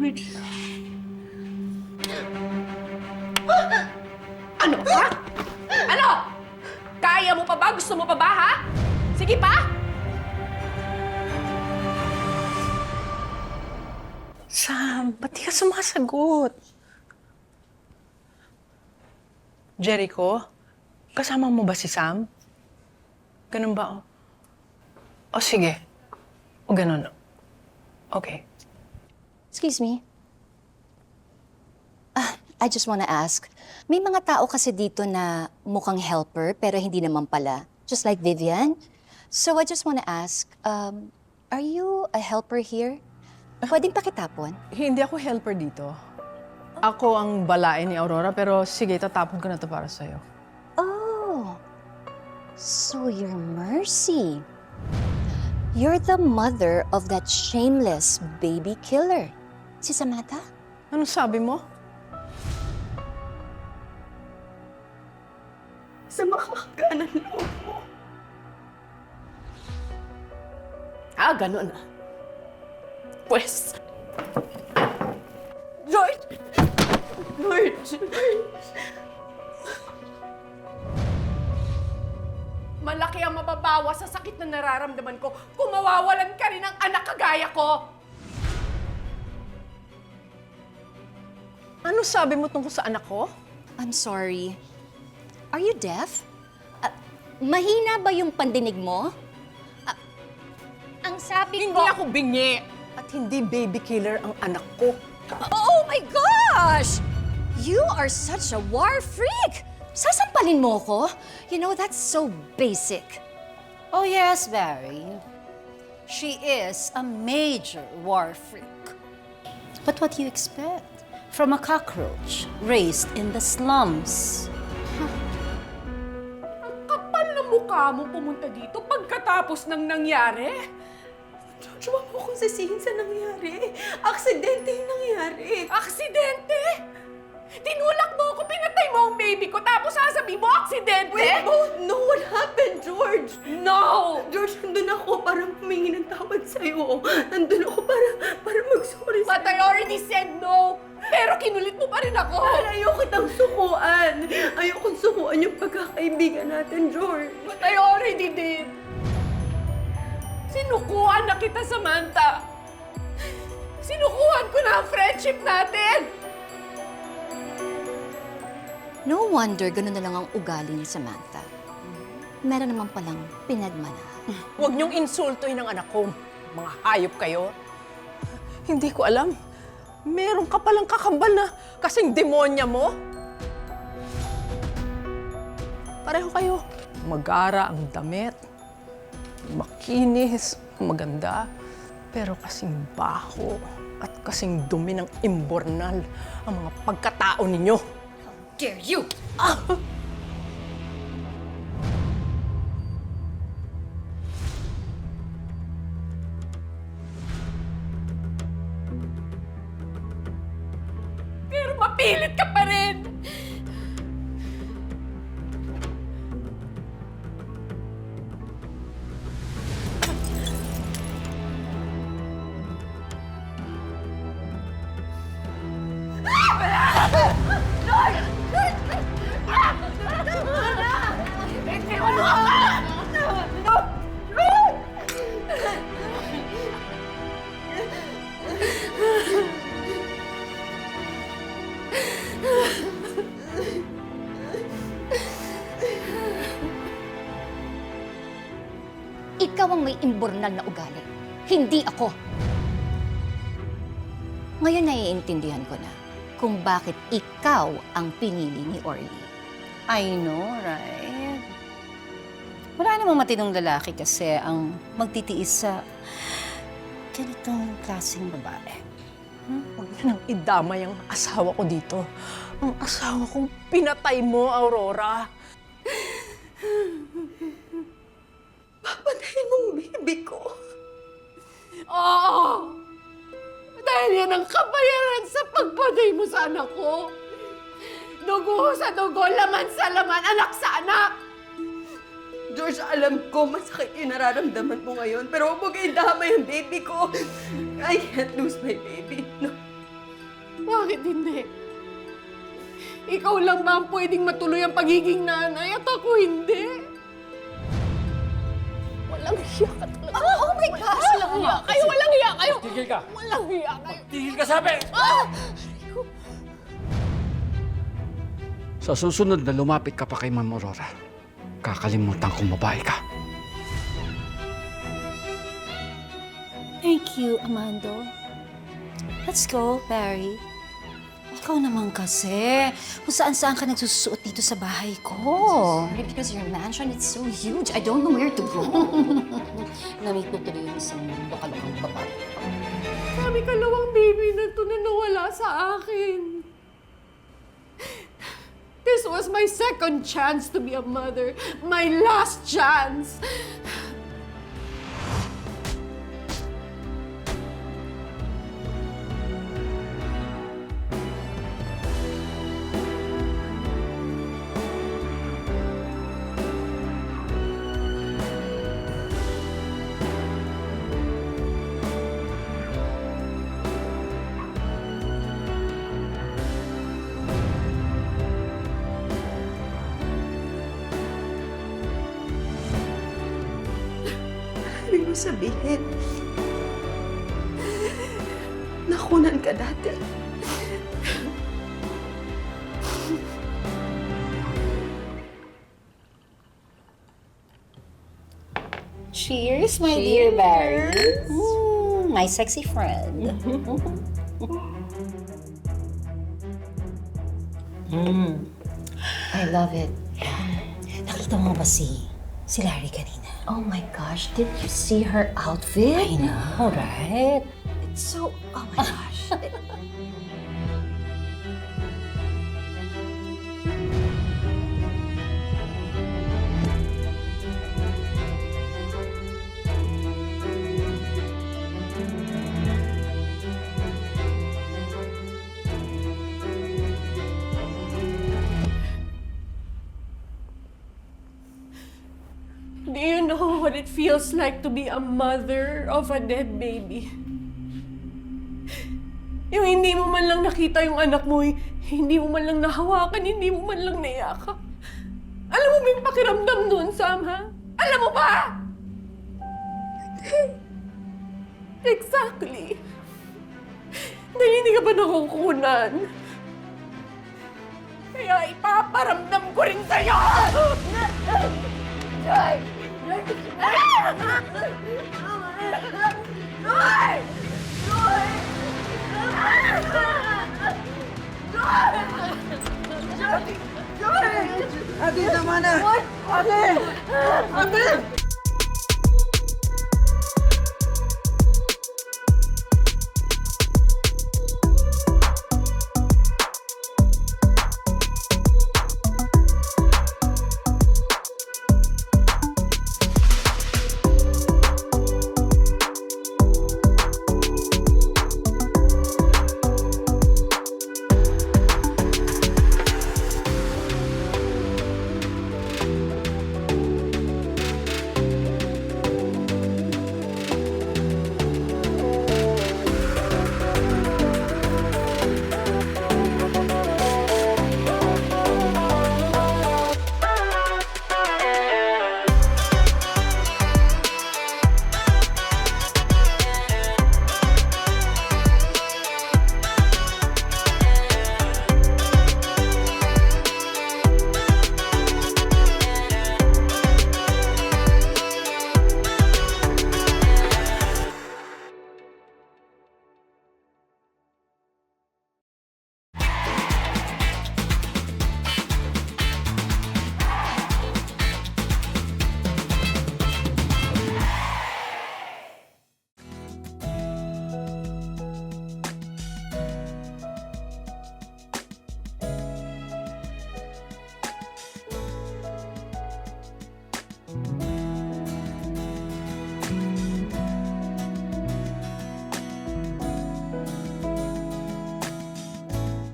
George. Ano, ha? Ano? Kaya mo pa ba? Gusto mo pa ba, ha? Sige pa! Sam, ba't di ka sumasagot? Jericho, kasama mo ba si Sam? Ganun ba? O sige. O ganun. Okay. Excuse me. I just wanna ask, may mga tao kasi dito na mukhang helper pero hindi naman pala. Just like Vivian. So I just wanna ask, are you a helper here? Pwedeng pakitapon? Hindi ako helper dito. Ako ang balain ni Aurora, pero sige, tatapon ko na to para sa'yo. Oh, so you're Mercy. You're the mother of that shameless baby killer. Si Samantha? Anong sabi mo? Sa makakagaan ng loob mo. Ah, ganun. Pwes. George! George! Malaki ang mababawa sa sakit na nararamdaman ko kung mawawalan ka rin ng anak kagaya ko. Ano sabi mo tungkol sa anak ko? I'm sorry. Are you deaf? Mahina ba yung pandinig mo? Ang sabi Hindi ako bingi. At hindi baby killer ang anak ko. Oh my gosh! You are such a war freak! Sasampalin mo ko? You know, that's so basic. Oh yes, Barry. She is a major war freak. But what do you expect from a cockroach raised in the slums? Kapal na mukha mo pumunta dito pagkatapos ng nangyari. George, huwag mo akong sisihin sa nangyari. Aksidente yung nangyari. Aksidente? Tinulak mo ako, pinatay mo ang baby ko, tapos sasabihin mo, aksidente? We both know what happened, George. No! George, nandun ako para humingi ng tawad sa'yo. Nandun ako para mag-sorry But I already said no, pero kinulit mo pa rin ako. Ayaw kitang sukuan. Ayaw kong sukuan yung pagkakaibigan natin, George. But I already did. Sinukuhan na kita, Samantha. Sinukuhan ko na ang friendship natin. No wonder ganun na lang ang ugali ni Samantha. Meron naman palang pinagmanahan. Huwag niyong insultuin ang anak ko. Mga hayop kayo. Hindi ko alam. Meron ka palang kakambal na kasing demonya mo. Pareho kayo. Magara ang damit. Makinis. Maganda. Pero kasing baho at kasing dumi ng imbornal ang mga pagkatao ninyo. Dare you! Pero mapilit ka pa rin. Ikaw ang may imbornal na ugali. Hindi ako. Ngayon naiintindihan ko na kung bakit ikaw ang pinili ni Orly. I know, right? Wala namang matinong lalaki kasi ang magtitiis sa ganitong klaseng babae. Huwag niyo nang idamay ang asawa ko dito. Ang asawa kong pinatay mo, Aurora. Papatayin mong baby ko. Oo! Dahil yan ang kabayaran sa pagpatay mo sa anak ko. Dugo sa dugo, laman sa laman, anak sa anak. George, alam ko masakit yung nararamdaman mo ngayon, pero huwag mong idamay ang baby ko. I can't lose my baby. No. Bakit hindi? Ikaw lang ba ang pwedeng matuloy ang pagiging nanay at ako hindi? Walang hiya ka talaga. Oh my gosh! Walang hiya kayo! Walang hiya kayo! Tigil ka! Walang hiya kayo! Tigil ka, sabi! Sa susunod na lumapit ka pa kay Ma'am Aurora, kakalimutan kong babae ka. Thank you, Amando. Let's go, Barry. Ikaw naman kasi. Kung saan-saan ka nagsusuot dito sa bahay ko. Oh, maybe because your mansion is so huge. I don't know where to go. Namit ko tuloy yung isang lokalakang babae. Sabi kalawang baby na to na nawala sa akin. This was my second chance to be a mother. My last chance. Ibig mo sabihin, nakunan ka dati. Cheers, my dear Barry. My sexy friend. I love it. Nakita mo ba si Larry kanina? Oh my gosh, did you see her outfit? I know, right? It's so, oh my gosh. Do you know what it feels like to be a mother of a dead baby? Yung hindi mo man lang nakita yung anak mo, hindi mo man lang nahawakan, hindi mo man lang nayakap. Alam mo ba yung pakiramdam nun, Sam, ha? Alam mo ba? Exactly. Dahil hindi ka pa nakukunan. Kaya ipaparamdam ko rin sa'yo! Ate, tama na! Ate! Ate!